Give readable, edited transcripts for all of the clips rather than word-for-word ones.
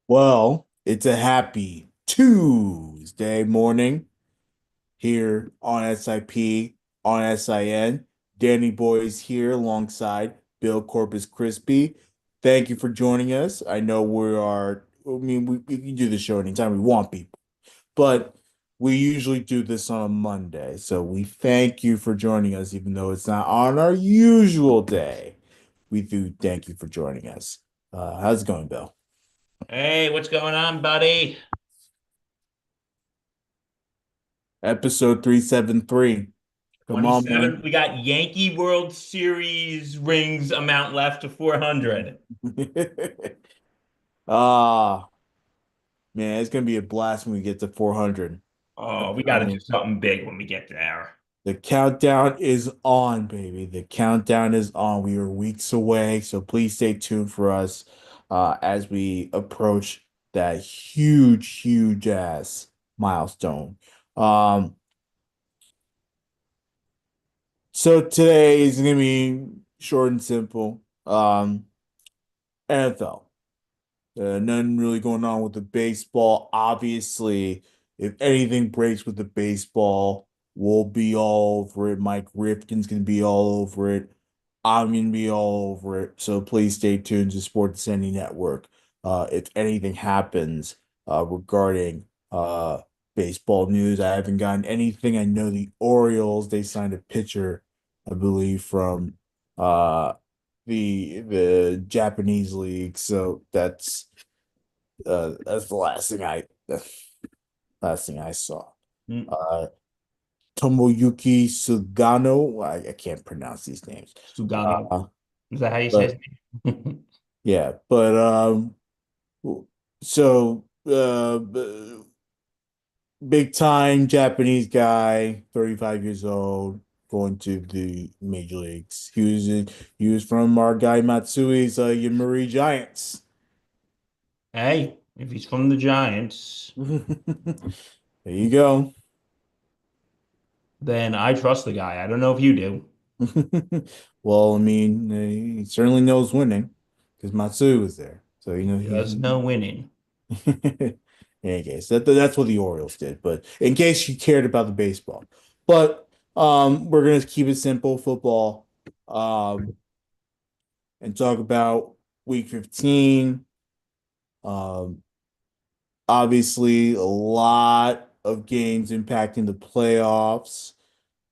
Well, it's a happy Tuesday morning here on SIP, on SIN. Danny Boy is here alongside Bill Corpus Crispy. Thank you for joining us. I know we can do the show anytime we want people, but we usually do this on a Monday. So we thank you for joining us, even though it's not on our usual day. We do thank you for joining us. How's it going, Bill? Hey, what's going on, buddy? Episode 373. Come on, 27. We got Yankee World Series rings amount left to 400. man. Ah, man, it's gonna be a blast when we get to 400. Oh, we got to do Um, something big when we get there. the countdown is on, baby. The countdown is on. We are weeks away, so please stay tuned for us as we approach that huge ass milestone. Um, so today is gonna be short and simple. NFL. Nothing really going on with the baseball. Obviously, if anything breaks with the baseball, we'll be all over it. Mike Rifkin's gonna be all over it. I'm gonna be all over it. So please stay tuned to Sports Sandy Network. If anything happens regarding baseball news, I haven't gotten anything. I know the Orioles, they signed a pitcher, I believe, from uh the Japanese league. So that's the last thing I saw. Hmm. Uh, Tomoyuki Sugano. I can't pronounce these names. Sugano. Uh, Is that how you say his but name? yeah, but so big time Japanese guy, 35 years old, going to the major leagues. He was from our guy Matsui's Yomiuri Giants. Hey, if he's from the Giants, There you go. then I trust the guy. I don't know if you do. Well, I mean, he certainly knows winning because Matsui was there. So, There's no winning. in any case, that's what the Orioles did. But in case you cared about the baseball, but we're gonna keep it simple, football, um, and talk about week 15. Um, Obviously, a lot of games impacting the playoffs.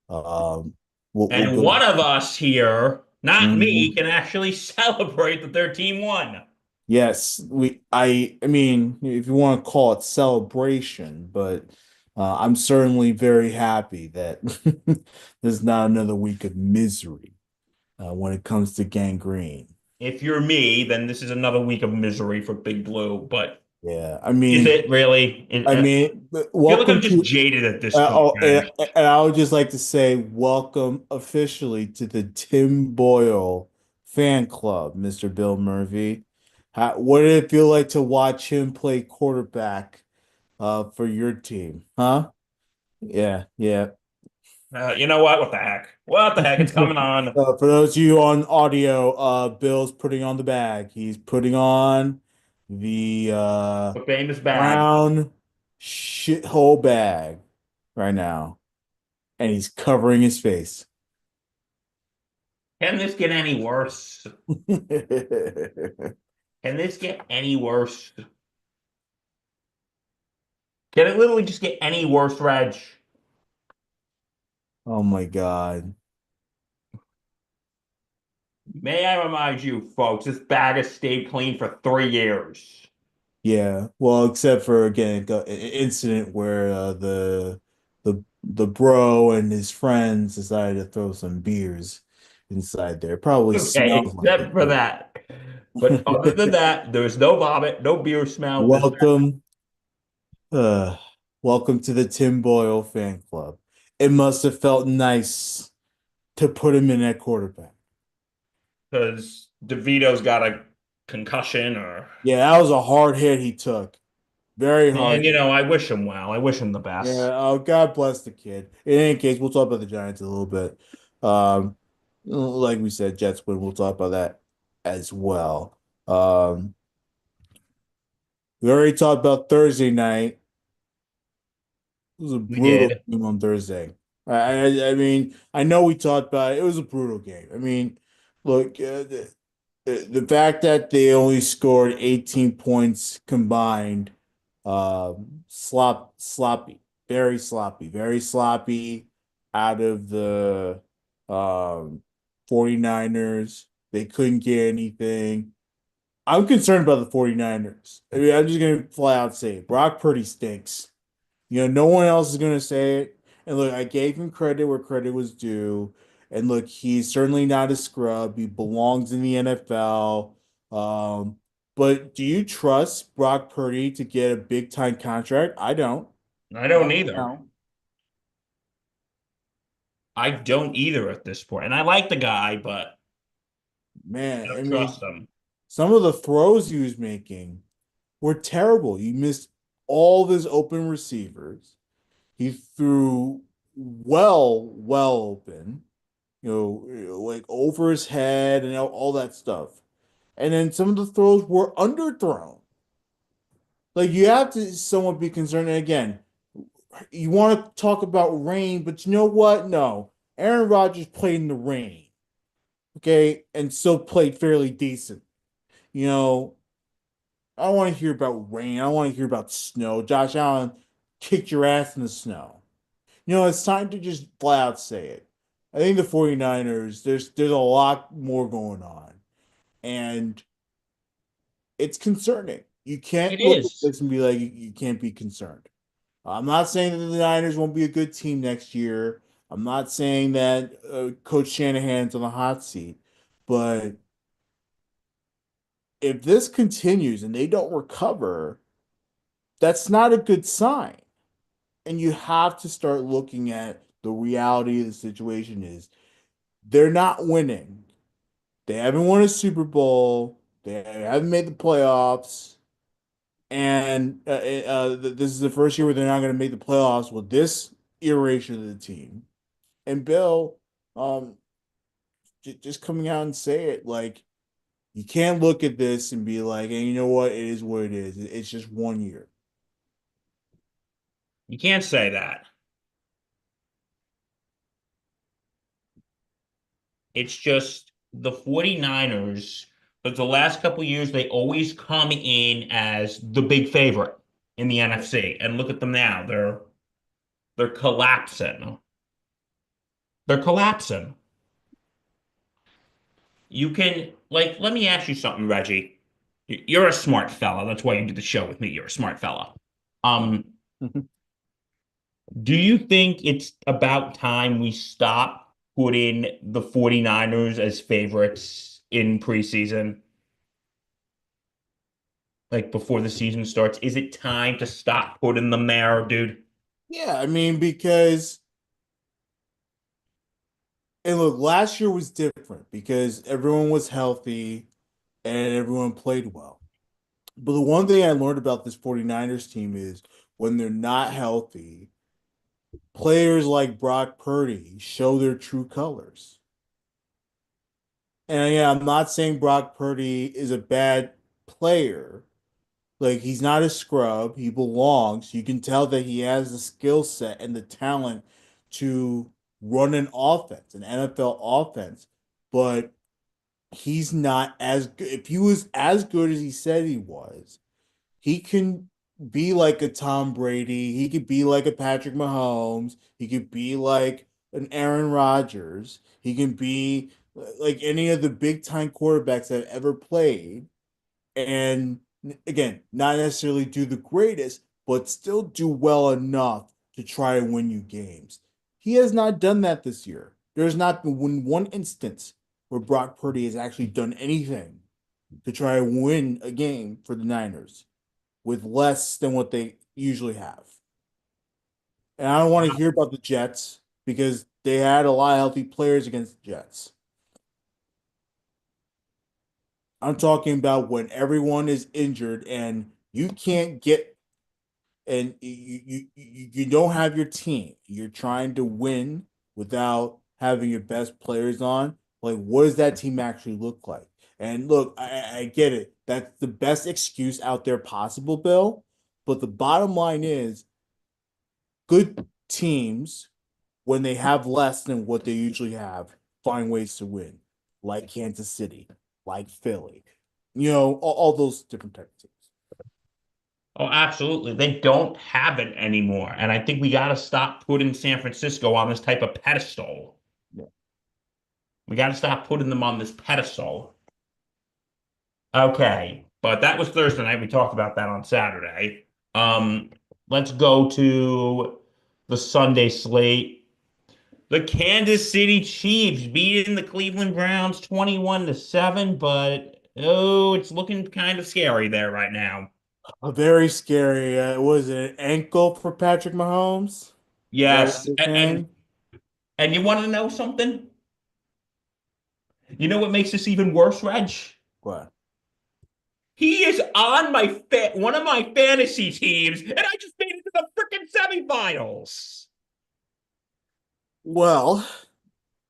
Um, we'll And go. one of us here, not me, Mhm. can actually celebrate that their team won. Yes, I mean, if you want to call it celebration, but I'm certainly very happy that there's not another week of misery when it comes to gangrene. If you're me, then this is another week of misery for Big Blue. But Yeah, I is mean, it really? I feel like I'm welcome just to jaded at this point, guys. and I would just like to say welcome officially to the Tim Boyle fan club, Mr. Bill Murphy. What did it feel like to watch him play quarterback for your team? Huh? Yeah, yeah. You know what? What the heck? What the heck? It's coming on. For those of you on audio, Bill's putting on the bag. He's putting on the The famous bag. brown shithole bag right now, and he's covering his face. Can this get any worse? Can this get any worse? Can it literally just get any worse, Reg? Oh my God. May I remind you, folks, this bag has stayed clean for 3 years. Yeah. Well, except for again, an incident where the bro and his friends decided to throw some beers inside there. Probably Okay, smells like except it for too. that. But other than that, there's no vomit, no beer smell. This Welcome, uh, welcome to the Tim Boyle fan club. It must have felt nice to put him in at quarterback. because DeVito's got a concussion or Yeah, that was a hard hit he took. Very hard and hit. I wish him well. I wish him the Yeah, best. oh, God bless the kid. In any case, we'll talk about the Giants a little bit. Like we said, Jets win. We'll talk about that as well. Um, We already talked about Thursday night. It was a We brutal did. game on Thursday. I mean, I know we talked about it. It was a brutal game. I mean, look, the fact that they only scored 18 points combined, sloppy, very sloppy out of the um 49ers. They couldn't get anything. I'm concerned about the 49ers. I mean, I'm just gonna flat out say it. Brock Purdy stinks. No one else is gonna say it. And look, I gave him credit where credit was due. And look, he's certainly not a scrub. He belongs in the NFL. Um, but do you trust Brock Purdy to get a big time contract? I don't. I Right don't either. now, I don't either at this point. And I like the guy, but I man, I don't mean, trust him. some of the throws he was making were terrible. He missed all of his open receivers. He threw well open. Like over his head and all that stuff. And then some of the throws were underthrown. Like you have to somewhat be concerned. And again, you want to talk about rain, but you know what? No. Aaron Rodgers played in the rain, okay, and still played fairly decent. You know, I don't want to hear about rain. I don't want to hear about snow. Josh Allen kicked your ass in the snow. It's time to just flat out say it. I think the 49ers, there's a lot more going on. And it's concerning. You It can't look at is. this and be like, you can't be concerned. I'm not saying that the Niners won't be a good team next year. I'm not saying that Coach Shanahan's on the hot seat. But if this continues and they don't recover, that's not a good sign. And you have to start looking at the reality of the situation is they're not winning. They haven't won a Super Bowl. They haven't made the playoffs. And this is the first year where they're not going to make the playoffs with this iteration of the team. And Bill, um, just coming out and say it, like you can't look at this and be like, "Hey, you know what? It is what it is. It's just 1 year." You can't say that. It's just the 49ers, but the last couple of years, they always come in as the big favorite in the NFC. And look at them now. They're collapsing. They're collapsing. You can like let me ask you something, Reggie. You're a smart fella. That's why you do the show with me. You're a smart fella. Um, do you think it's about time we stop putting the 49ers as favorites in preseason? Like before the season starts? Is it time to stop putting them there, dude? Yeah, I mean, because and look, last year was different because everyone was healthy and everyone played well. But the one thing I learned about this 49ers team is when they're not healthy, players like Brock Purdy show their true colors. And yeah, I'm not saying Brock Purdy is a bad player. Like he's not a scrub. He belongs. You can tell that he has the skill set and the talent to run an offense, an NFL offense. But he's not as good. If he was as good as he said he was, he can be like a Tom Brady. He could be like a Patrick Mahomes. He could be like an Aaron Rodgers. He can be like any of the big time quarterbacks that have ever played. And again, not necessarily do the greatest, but still do well enough to try and win you games. He has not done that this year. There's not been one instance where Brock Purdy has actually done anything to try and win a game for the Niners with less than what they usually have. And I don't want to hear about the Jets because they had a lot of healthy players against the Jets. I'm talking about when everyone is injured and you can't get and you don't have your team. You're trying to win without having your best players on. Like, what does that team actually look like? And look, I get it. That's the best excuse out there possible, Bill. But the bottom line is good teams, when they have less than what they usually have, find ways to win, like Kansas City, like Philly, all those different types of teams. Oh, absolutely. They don't have it anymore. And I think we got to stop putting San Francisco on this type of pedestal. Yeah. We got to stop putting them on this pedestal. Okay. But that was Thursday night. We talked about that on Saturday. Um, let's go to the Sunday slate. The Kansas City Chiefs beating the Cleveland Browns 21-7, but oh, it's looking kind of scary there right now. Very scary. Was it an ankle for Patrick Mahomes? Is that what Yes, you're and saying? and you want to know something? You know what makes this even worse, Reg? What? He is on one of my fantasy teams, and I just made it to the freaking semifinals. Well,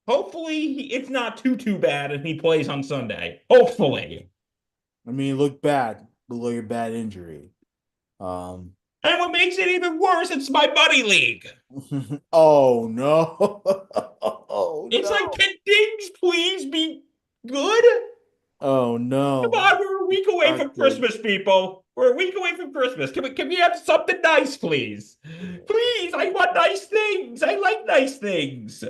Hopefully, it's not too bad, and he plays on Sunday. Hopefully. I mean, it looked bad. It looked like a bad injury. Um, And what makes it even worse, it's my buddy league. oh no. Oh It's like, no. can things please be good? Oh Come no. on, we're a week away Not from good. Christmas, people. We're a week away from Christmas. Can we have something nice, please? Please, I want nice things. I like nice things.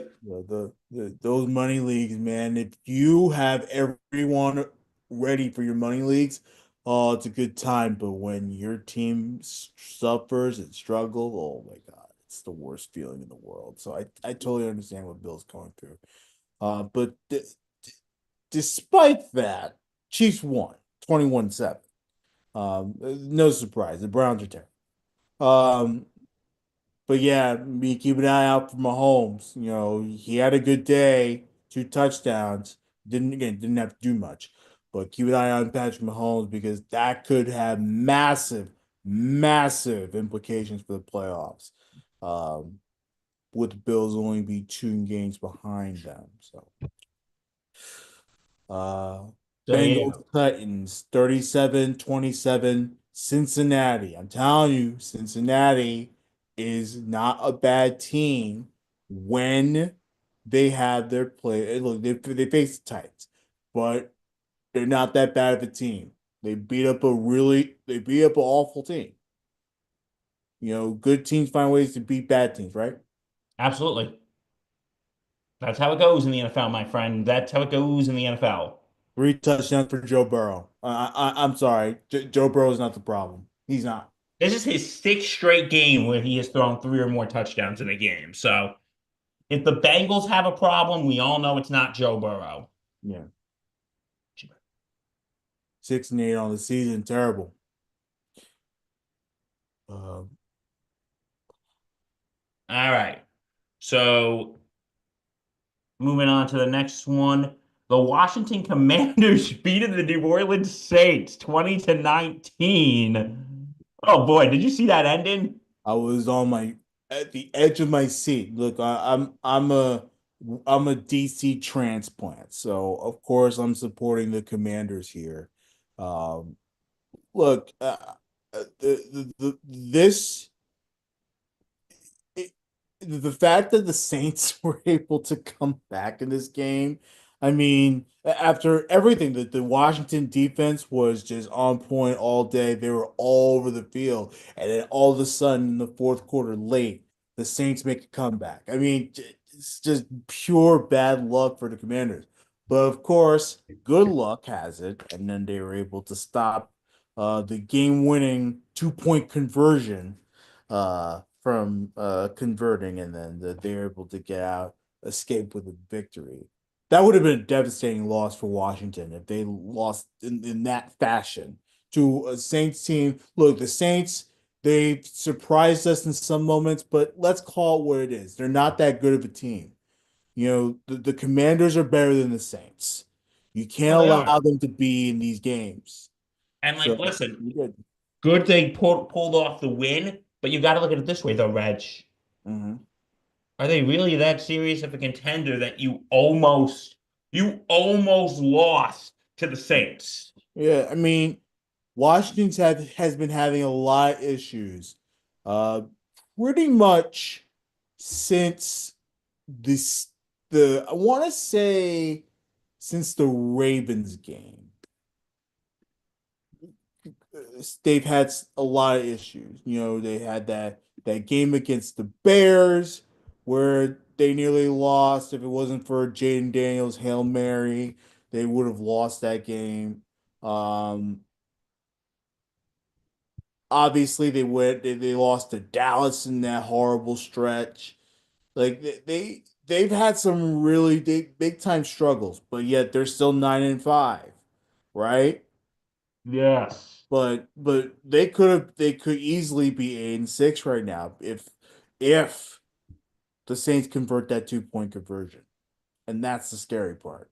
Those money leagues, man. If you have everyone ready for your money leagues, oh, it's a good time. But when your team suffers and struggles, oh my God, it's the worst feeling in the world. So I totally understand what Bill's going through. But despite that, Chiefs won 21-7. No surprise. The Browns are terrible. Um, but yeah, me keep an eye out for Mahomes. He had a good day, 2 touchdowns. Didn't have to do much, but keep an eye on Patrick Mahomes because that could have massive, massive implications for the playoffs. Um, with the Bills only be 2 games behind them. So uh, So yeah, Bengals Titans 37-27 Cincinnati. I'm telling you, Cincinnati is not a bad team when they have their play. Look, they face the Titans, but they're not that bad of a team. They beat up an awful team. Good teams find ways to beat bad teams, right? absolutely. That's how it goes in the NFL, my friend. That's how it goes in the NFL. 3 touchdowns for Joe Burrow. I'm sorry, Joe Burrow is not the problem. He's not. This is his sixth straight game where he has thrown three or more touchdowns in a game. So if the Bengals have a problem, we all know it's not Joe Burrow. Yeah. 6-8 on the season, terrible. Um, All right. So moving on to the next one. The Washington Commanders beat the New Orleans Saints 20-19. Oh boy, did you see that ending? I was at the edge of my seat. Look, I'm a DC transplant, so of course I'm supporting the Commanders here. Um, look, this it, the fact that the Saints were able to come back in this game, I mean, after everything, that the Washington defense was just on point all day. They were all over the field, and then all of a sudden, in the fourth quarter, late, the Saints make a comeback. I mean, it's just pure bad luck for the Commanders. But of course, good luck has it, and then they were able to stop the game-winning 2-point conversion from converting, and then they're able to get out, escape with a victory. That would have been a devastating loss for Washington if they lost in that fashion to a Saints team. Look, the Saints, they surprised us in some moments, but let's call it what it is. They're not that good of a team. The Commanders are better than the Saints. You can't Oh, they allow are. them to be in these games. And So like, listen, you good. good they pulled off the win, but you got to look at it this way, though, Reg. Mhm. Are they really that serious of a contender that you almost lost to the Saints. Yeah, I mean, Washington's has been having a lot of issues, uh, pretty much since this the I want to say since the Ravens game. They've had a lot of issues. You know, they had that game against the Bears where they nearly lost. If it wasn't for Jaden Daniels' Hail Mary, they would have lost that game. Um, Obviously they lost to Dallas in that horrible stretch. Like they've had some really big time struggles, but yet they're still 9-5, right? Yes. But they could easily be 8-6 right now if the Saints convert that 2 point conversion. And that's the scary part.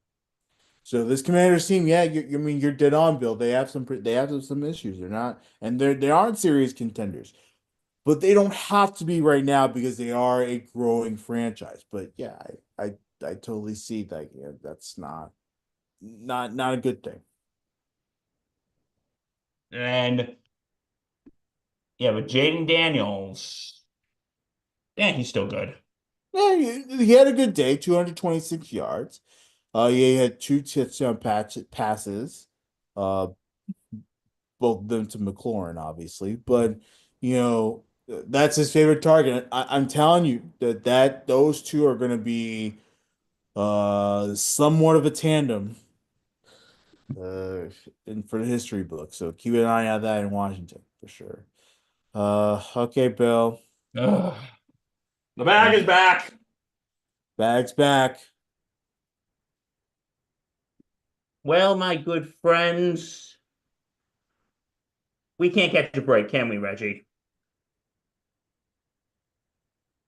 So this Commanders team, yeah, I mean you're dead on, Bill. They have some issues. They're not and they aren't serious contenders. But they don't have to be right now because they are a growing franchise. But yeah, I totally see that. Yeah, that's not a good thing. And yeah, but Jaden Daniels, yeah, he's still good. Yeah, he had a good day, 226 yards. Yeah, he had two touchdown passes, uh, both of them to McLaurin, obviously. But you know, that's his favorite target. I'm telling you that those two are going to be somewhat of a tandem uh, for the history book. So keep an eye on that in Washington for sure. Okay, Bill. Ugh. The bag is back. Bags back. Well, my good friends, we can't catch a break, can we, Reggie?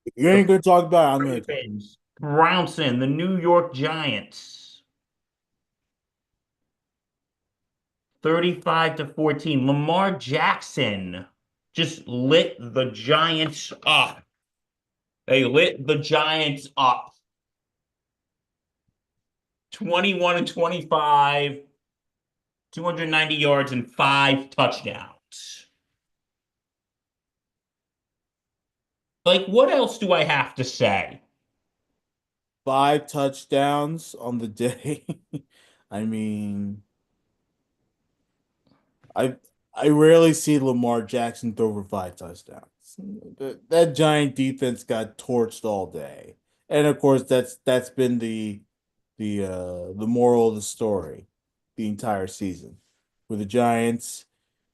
If you The ain't gonna talk about it, I'm gonna talk. Ravens, Brownson, the New York Giants, 35 to 14. Lamar Jackson just lit the Giants up. They lit the Giants up. 21 and 25, 290 yards and five touchdowns. Like, what else do I have to say? 5 touchdowns on the day. I mean, I I rarely see Lamar Jackson throw for 5 touchdowns. That Giant defense got torched all day, and of course that's been the moral of the story the entire season with the Giants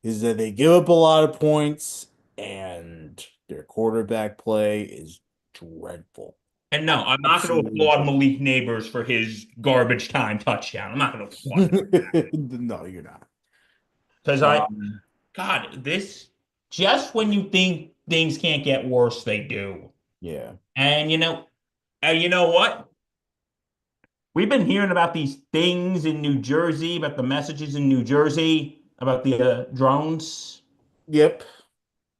is that they give up a lot of points and their quarterback play is dreadful. And no, I'm not going to Absolutely applaud dreadful. Malik Neighbors for his garbage time touchdown. I'm not going to applaud him No, you're not. because Um, God, this just when you think things can't get worse, they do. yeah. And you know what? We've been hearing about these things in New Jersey, about the messages in New Jersey, about the drones. Yep.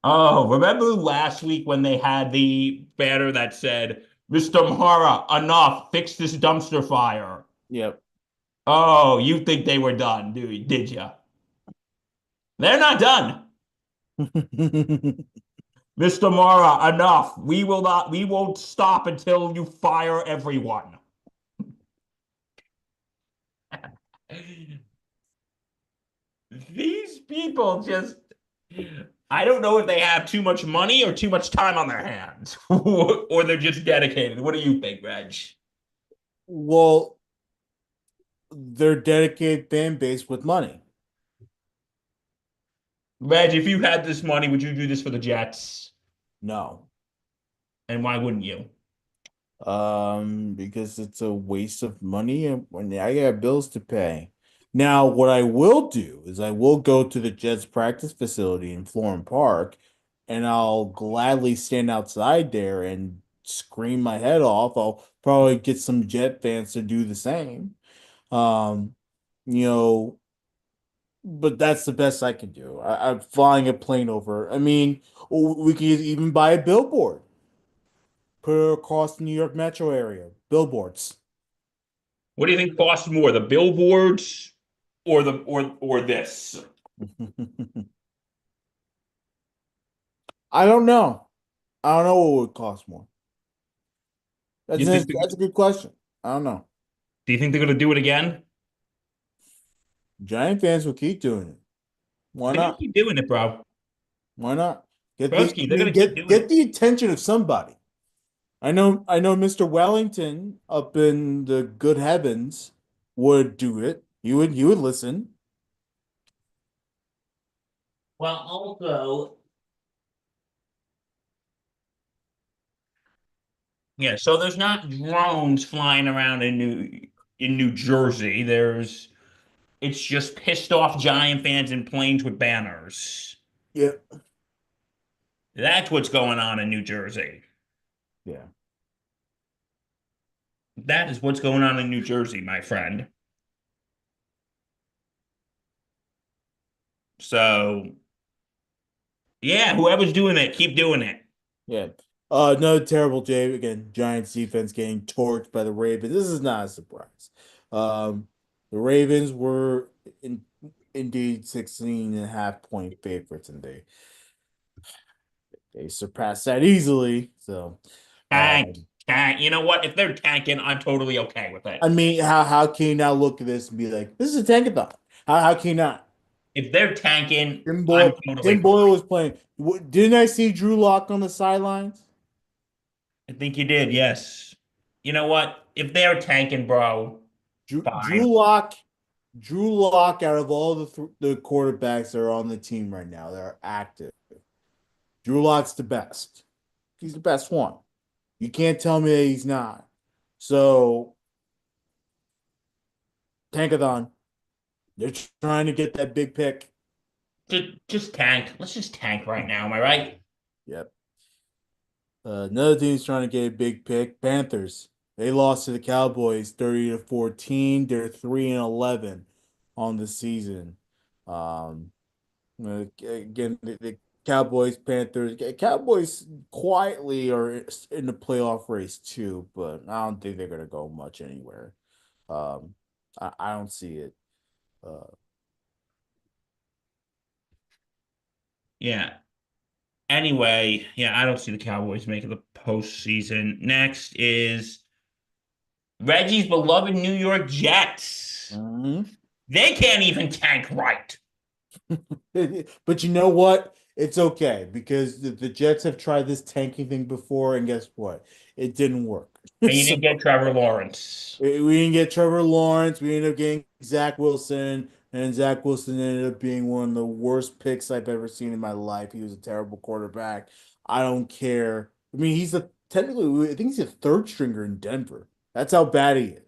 Oh, remember last week when they had the banner that said, Mr. Mara, enough, fix this dumpster fire. Yep. Oh, you think they were done, did you? They're not done. Mr. Mara, enough. We won't stop until you fire everyone. These people just, I don't know if they have too much money or too much time on their hands, or they're just dedicated. What do you think, Reg? Well, they're dedicated fan base with money. Reg, if you had this money, would you do this for the Jets? No. And why wouldn't you? Because it's a waste of money and when I got bills to pay. Now, what I will do is I will go to the Jets practice facility in Florham Park and I'll gladly stand outside there and scream my head off. I'll probably get some Jet fans to do the same. Um, you know, but that's the best I can do. I'm flying a plane over. I mean, we could even buy a billboard, put it across the New York metro area. Billboards. What do you think costs more, the billboards or this. I don't know. I don't know what would cost more. You think That's a good question. I don't know. do you think they're gonna do it again? Giant fans will keep doing it. Why They're gonna not? keep doing it, bro. Why not? Broski, they're gonna keep Get doing it. get the attention of somebody. I know Mr. Wellington up in the good heavens would do it. He would listen. Well, also, yeah, so there's not drones flying around in New Jersey. It's just pissed off Giant fans in planes with banners. Yeah. That's what's going on in New Jersey. Yeah. That is what's going on in New Jersey, my friend. So, yeah, whoever's doing it, keep doing it. Yeah. Another terrible day again. Giants defense getting torched by the Ravens. This is not a surprise. Um, the Ravens were in, indeed 16 and a half point favorites, and they surpassed that easily. So, Tank, um, tank. You know what? If they're tanking, I'm totally okay with it. I mean, how can you now look at this and be like, this is a tankathon? How can you not? If they're tanking, I'm totally Tim fine. Boyle was playing. Didn't I see Drew Lock on the sidelines? I think you did, yes. You know what? If they're tanking, bro, fine. Drew Lock, Drew Lock, out of all the quarterbacks that are on the team right now that are active, Drew Lock's the best. He's the best one. You can't tell me that he's not. So, tankathon. They're trying to get that big pick. Just tank. Let's just tank right now. Am I right? Yep. Another team's trying to get a big pick. Panthers. They lost to the Cowboys 30 to 14. They're 3 and 11 on the season. Um, again, the Cowboys, Panthers, Cowboys quietly are in the playoff race too, but I don't think they're gonna go much anywhere. Um, I don't see it. Uh, Yeah. Anyway, yeah, I don't see the Cowboys making the postseason. Next is Reggie's beloved New York Jets. mhm. They can't even tank right. But you know what? It's okay because the Jets have tried this tanking thing before, and guess what? It didn't work. And you So didn't get Trevor Lawrence. we didn't get Trevor Lawrence. We ended up getting Zach Wilson, and Zach Wilson ended up being one of the worst picks I've ever seen in my life. He was a terrible quarterback. I don't care. I mean, he's a technically, I think he's a third stringer in Denver. That's how bad he is.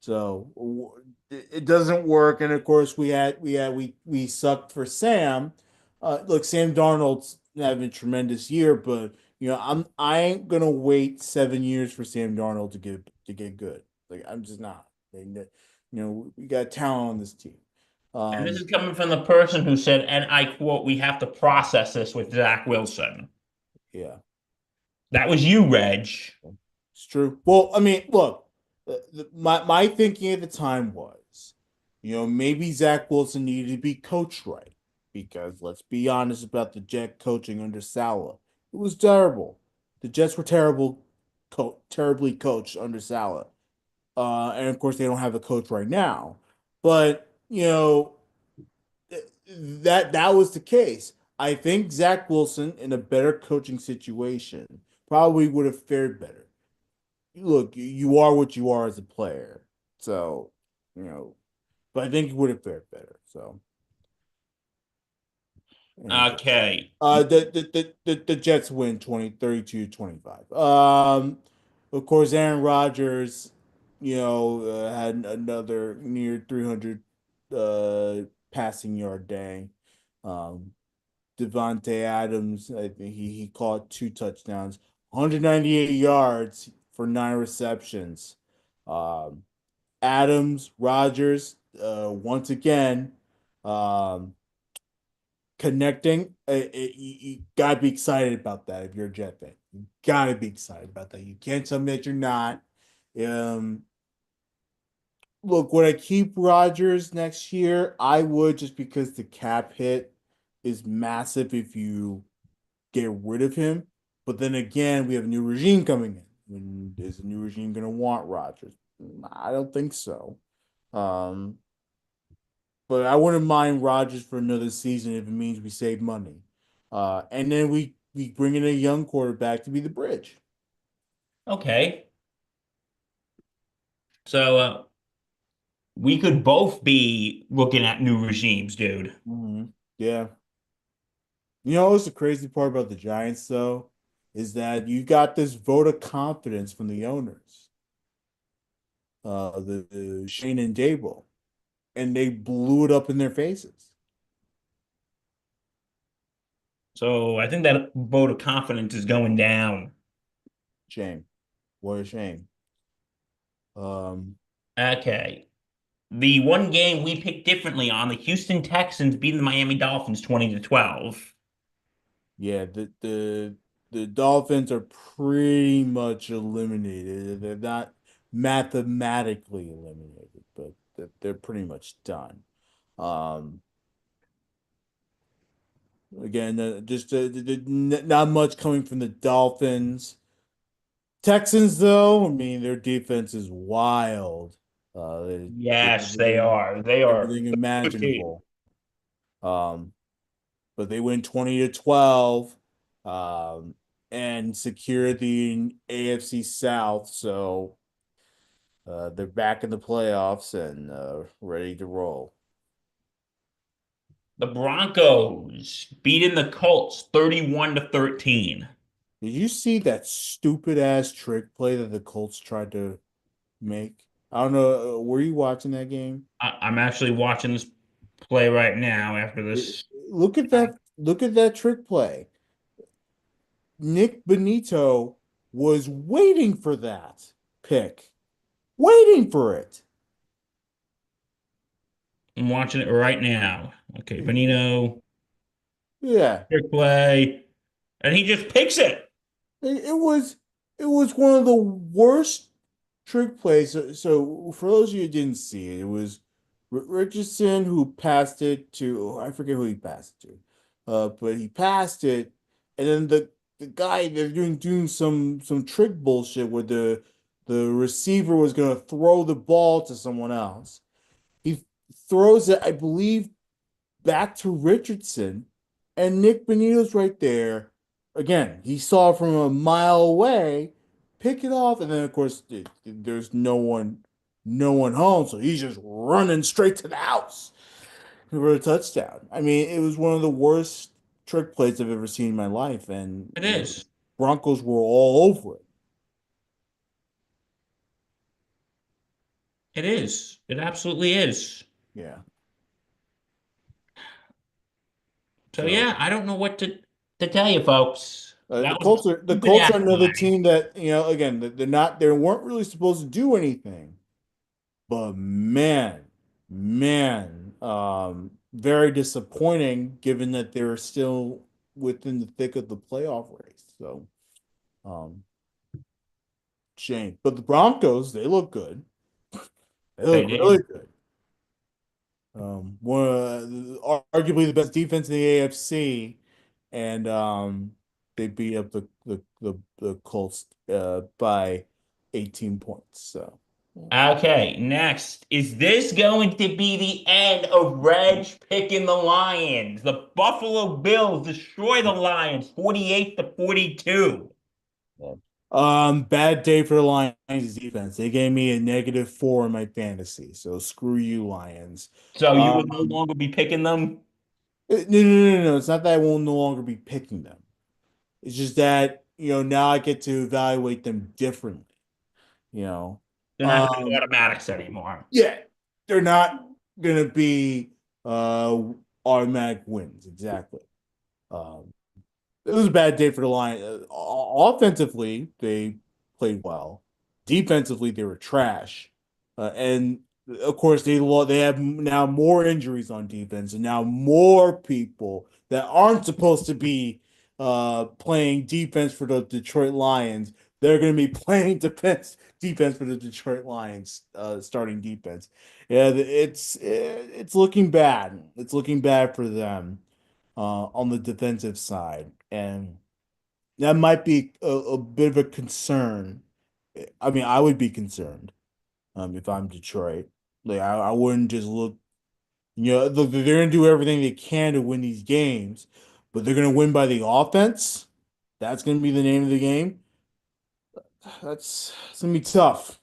So it doesn't work. And of course, we sucked for Sam. Look, Sam Darnold's having a tremendous year, but I ain't gonna wait 7 years for Sam Darnold to get good. Like I'm just not. We got talent on this team. And this Um, is coming from the person who said, and I quote, we have to process this with Zach Wilson. yeah. That was you, Reg. It's true. Well, I mean, look, my thinking at the time was, maybe Zach Wilson needed to be coached right because let's be honest about the Jet coaching under Saleh. It was terrible. The Jets were terribly coached under Saleh. And of course, they don't have a coach right now. But that was the case. I think Zach Wilson in a better coaching situation probably would have fared better. Look, you are what you are as a player. So, you know, but I think he would have fared better. So, anyway. Okay. The Jets win 20 32 25. Of course, Aaron Rodgers, had another near 300 passing yard day. Um, Devontae Adams, I think he caught 2 touchdowns, 198 yards for 9 receptions. Um, Adams, Rogers, once again, um, connecting. You gotta be excited about that if you're a Jet fan. You gotta be excited about that. You can't tell me that you're not. Um, Look, would I keep Rodgers next year? I would, just because the cap hit is massive if you get rid of him. But then again, we have a new regime coming in. And is the new regime going to want Rodgers? I don't think so. Um, but I wouldn't mind Rodgers for another season if it means we save money. And then we bring in a young quarterback to be the bridge. Okay. So we could both be looking at new regimes, dude. Yeah. You know what's the crazy part about the Giants, though, is that you got this vote of confidence from the owners, the Shane and Dable, and they blew it up in their faces. So I think that vote of confidence is going down. Shame. What a shame. Um, Okay. The one game we picked differently on, the Houston Texans beating the Miami Dolphins 20-12. yeah, the Dolphins are pretty much eliminated. They're not mathematically eliminated, but they're pretty much done. Um, Again, just not much coming from the Dolphins. Texans, though, I mean, their defense is wild. They did Yes, they are. They are everything a good team. imaginable. Um, but they win 20-12, um, and secure the AFC South. So they're back in the playoffs and ready to roll. The Broncos beating the Colts 31-13. Did you see that stupid ass trick play that the Colts tried to make? I don't know. Were you watching that game? I'm actually watching this play right now after It- this. Look at that. Look at that trick play. Nick Benito was waiting for that pick, waiting for it. I'm watching it right now. Okay, Benito, Yeah, trick play, and he just picks it. it was one of the worst trick plays. So for those of you who didn't see it, it was Richardson who passed it to, I forget who he passed it to, but he passed it, and then the guy, they're doing some trick bullshit where the receiver was gonna throw the ball to someone else. He throws it, I believe, back to Richardson, and Nick Benito's right there. Again, he saw it from a mile away, pick it off, and then of course there's no one home, so he's just running straight to the house for a touchdown. I mean, it was one of the worst trick plays I've ever seen in my life, and It is. Broncos were all over it. It is. It absolutely is. Yeah. So So yeah, I don't know what to tell you, folks. the That was a Colts are the stupid Colts ass are another play. team that, again, they weren't really supposed to do anything. But man, very disappointing given that they're still within the thick of the playoff race. So, um, shame. But the Broncos, they look good. They They look really did. good. Arguably the best defense in the AFC, and they beat up the Colts by 18 points. So, Okay, next. Is this going to be the end of Reg picking the Lions? The Buffalo Bills destroy the Lions 48-42. yeah. Bad day for the Lions defense. They gave me a -4 in my fantasy, so screw you, Lions. So you will no Um, longer be picking them? no, no, no, no, no. It's not that I will no longer be picking them. It's just that, now I get to evaluate them differently. You know, They're not going to be um, automatics anymore. yeah, they're not gonna be uh automatic wins exactly. Um, It was a bad day for the Lions. Offensively, they played well. Defensively, they were trash. And of course, they have now more injuries on defense, and now more people that aren't supposed to be playing defense for the Detroit Lions. They're going to be playing defense defense for the Detroit Lions, starting defense. Yeah, it's looking bad. It's looking bad for them on the defensive side, and that might be a bit of a concern. I mean, I would be concerned if I'm Detroit. Like I wouldn't just look. Look, they're gonna do everything they can to win these games, but they're gonna win by the offense. That's gonna be the name of the game. It's gonna be tough,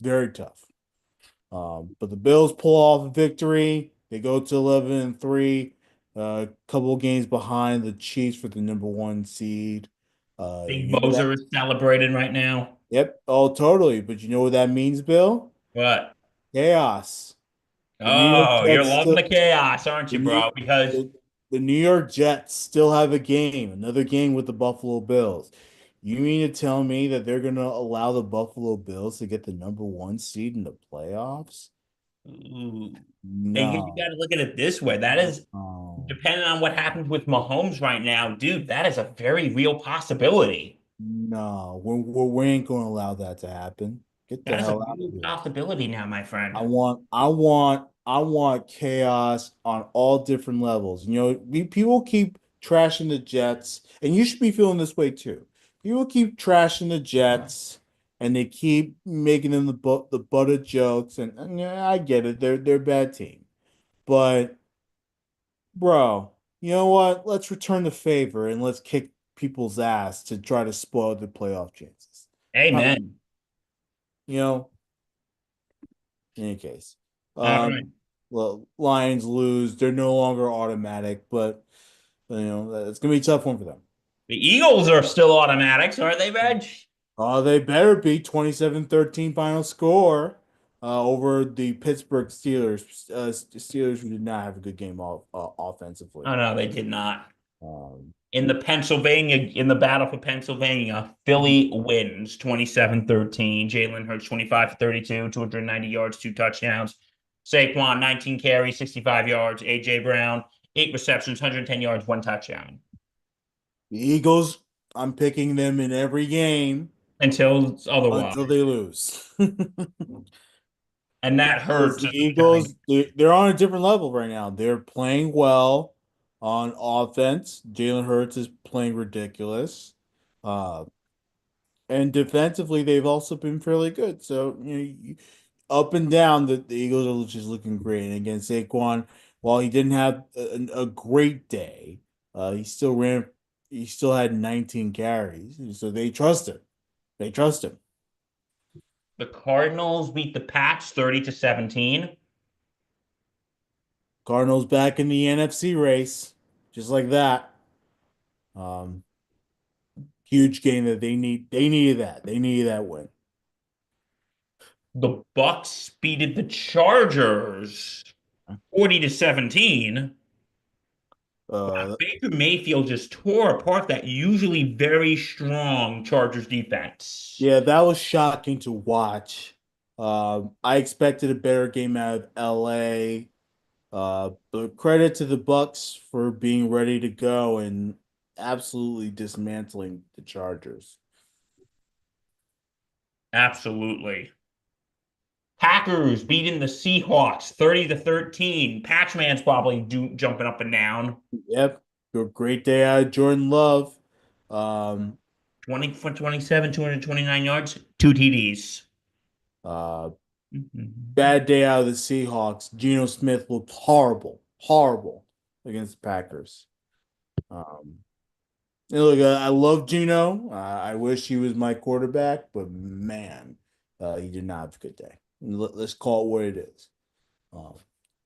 very tough. But the Bills pull off a victory. They go to 11-3, a couple of games behind the Chiefs for the number one seed. Big You know that? Bozer is celebrating right now. Yep. Oh, totally. But you know what that means, Bill? What? Chaos. The New York Oh, you're Jets loving still the chaos, aren't the you, New bro? Because the, the New York Jets still have a game, another game with the Buffalo Bills. You mean to tell me that they're gonna allow the Buffalo Bills to get the number one seed in the playoffs? ooh, and you got No. to look at it this way. That is No. depending on what happens with Mahomes right now, dude. That is a very real possibility. No, we ain't going to allow that to happen. Get the That is a hell out of real here. possibility now, my friend. I want chaos on all different levels. People keep trashing the Jets, and you should be feeling this way too. People keep trashing the Jets, and they keep making them the butt of jokes. And yeah, I get it. They're a bad team, but bro, you know what? Let's return the favor and let's kick people's ass to try to spoil the playoff chances. How about, Amen. you know, in any case. All right. Well, Lions lose. They're no longer automatic, but it's gonna be a tough one for them. The Eagles are still automatics, aren't they, Reg? They better be 27-13 final score over the Pittsburgh Steelers. Steelers who did not have a good game Oh offensively. no, they did not. Um, In the battle for Pennsylvania, Philly wins 27-13. Jalen Hurts 25 for 32, 290 yards, two touchdowns. Saquon 19 carries, 65 yards. AJ Brown 8 receptions, 110 yards, one touchdown. the Eagles, I'm picking them in every game Until otherwise. until they lose. And that Because hurts the as a guy. Eagles, they're on a different level right now. They're playing well on offense. Jalen Hurts is playing ridiculous. Uh, and defensively, they've also been fairly good. So, up and down, the Eagles are just looking great. And again, Saquon, while he didn't have a great day, he still ran, he still had 19 carries. So they trust him. They trust him. The Cardinals beat the Pats 30-17. Cardinals back in the NFC race, just like that. Um, Huge game that they need. They needed that. They needed that win. The Bucks beated the Chargers 40-17. Wow, Uh, Baker Mayfield just tore apart that usually very strong Chargers defense. yeah, that was shocking to watch. I expected a better game out of LA. But credit to the Bucks for being ready to go and absolutely dismantling the Chargers. Absolutely. Packers beating the Seahawks 30-13. Patchman's probably jumping up and down. Yep, a great day out of Jordan Love. Um, 20 for 27, 229 yards, two TDs. uh, Mhm. Bad day out of the Seahawks. Geno Smith looked horrible, horrible against the Packers. Um, Look, I love Geno. I wish he was my quarterback, but man, he did not have a good day. Let's call it what it is. Um,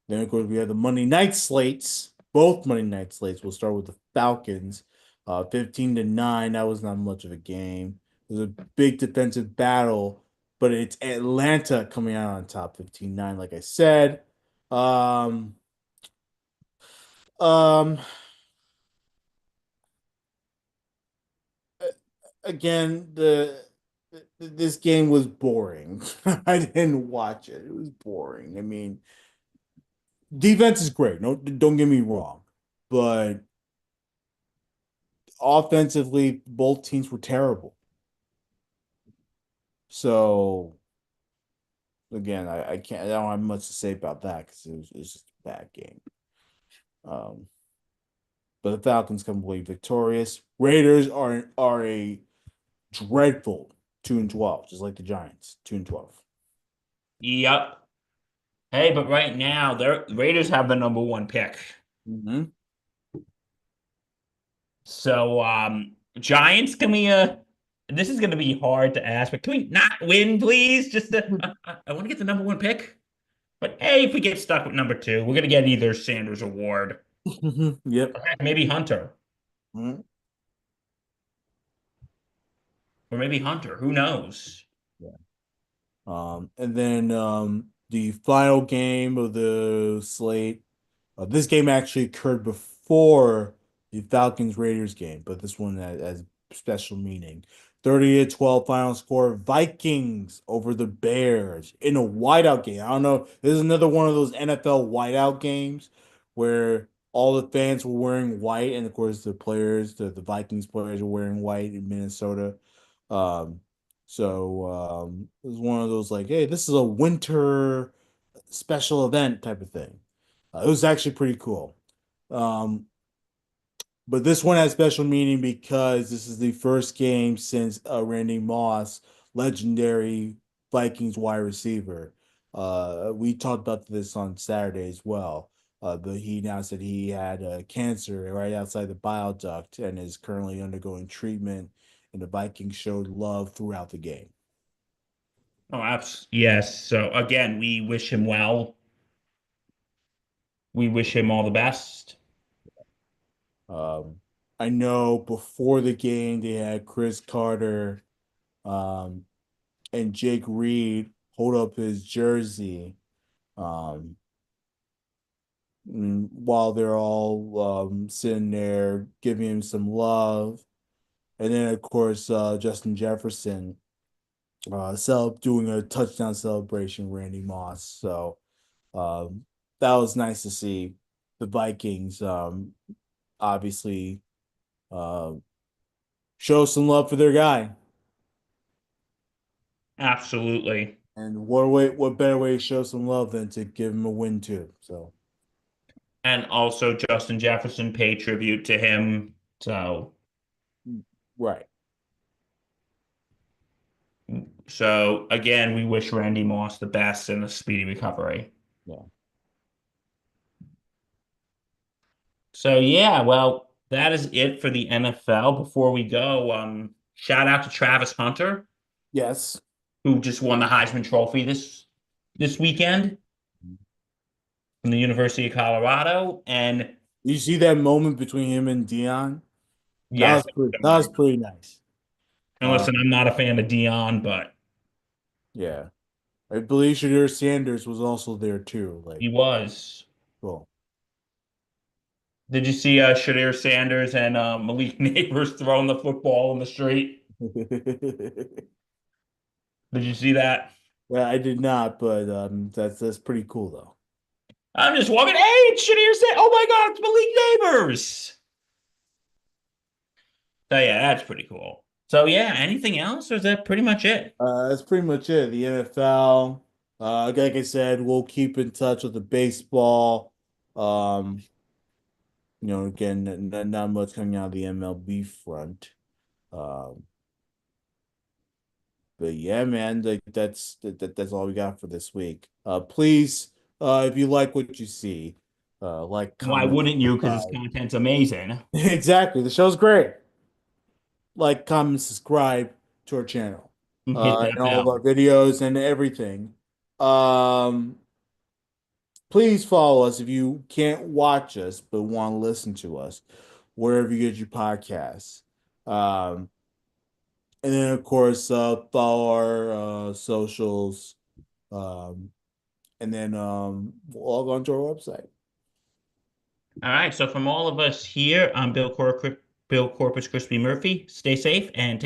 then, of course, we have the Monday night slates. Both Monday night slates. We'll start with the Falcons, 15-9. That was not much of a game. It was a big defensive battle, but it's Atlanta coming out on top, 15-9, like I said. Um, um, Again, this game was boring. I didn't watch it. It was boring. I mean, defense is great. No, don't get me wrong, but offensively, both teams were terrible. So again, I can't. I don't have much to say about that because it's just a bad game. Um, but the Falcons come away victorious. Raiders are a dreadful 2-12, just like the Giants, 2-12. Yep. Hey, but right now, the Raiders have the number one pick. Mm-hmm. So, Giants, can we, this is going to be hard to ask, but can we not win, please? Just to, I want to get the number one pick. But hey, if we get stuck with number two, we're going to get either Sanders or Ward. Yep. Or heck, maybe Hunter. Mhm. Or maybe Hunter. Who knows? Yeah. And then the final game of the slate. This game actually occurred before the Falcons Raiders game, but this one has special meaning. 30-12 final score. Vikings over the Bears in a whiteout game. I don't know. This is another one of those NFL whiteout games where all the fans were wearing white, and of course the players, the Vikings players were wearing white in Minnesota. Um, so it was one of those like, hey, this is a winter special event type of thing. It was actually pretty cool. Um, but this one has special meaning because this is the first game since Randy Moss, legendary Vikings wide receiver. We talked about this on Saturday as well. But he announced that he had cancer right outside the bile duct and is currently undergoing treatment. And the Vikings showed love throughout the game. Oh, yes. So again, we wish him well. We wish him all the best. Um, I know before the game they had Chris Carter um, and Jake Reed hold up his jersey um, while they're all sitting there giving him some love. And then, of course, Justin Jefferson doing a touchdown celebration, Randy Moss. So um, that was nice to see. The Vikings obviously uh, show some love for their guy. Absolutely. And what better way to show some love than to give him a win too? So And also Justin Jefferson paid tribute to him. So right, so again, we wish Randy Moss the best and a speedy recovery. yeah, So yeah, well, that is it for the NFL. Before we go, shout out to Travis Hunter, yes. who just won the Heisman Trophy this weekend from the University of Colorado. And You see that moment between him and Dion? yes, That was pretty nice. and Uh, listen, I'm not a fan of Dion, but yeah, I believe Shadir Sanders was also there too. Like, he was. cool. Did you see Shadir Sanders and Malik Neighbors throwing the football in the street? Did you see that? Yeah, I did not, but that's pretty cool though. I'm just walking. Hey, it's Shadir Sanders. Oh my God, it's Malik Neighbors. So yeah, that's pretty cool. So yeah, anything else, or is that pretty much it? That's pretty much it. The NFL. Like I said, we'll keep in touch with the baseball. Um, again, not much coming out of the MLB front. Um, but yeah, man, like that's all we got for this week. Please, if you like what you see, like, Why comment, wouldn't you? Because his subscribe. content's amazing. Exactly, the show's great. Like, comment, subscribe to our channel, Hit that and all of bell. our videos and everything. Um, please follow us if you can't watch us but want to listen to us wherever you get your podcasts. Um, and then of course follow our socials. Um, and then log on to our website. All right. So from all of us here, I'm Bill Corpus Crispy Murphy. Stay safe and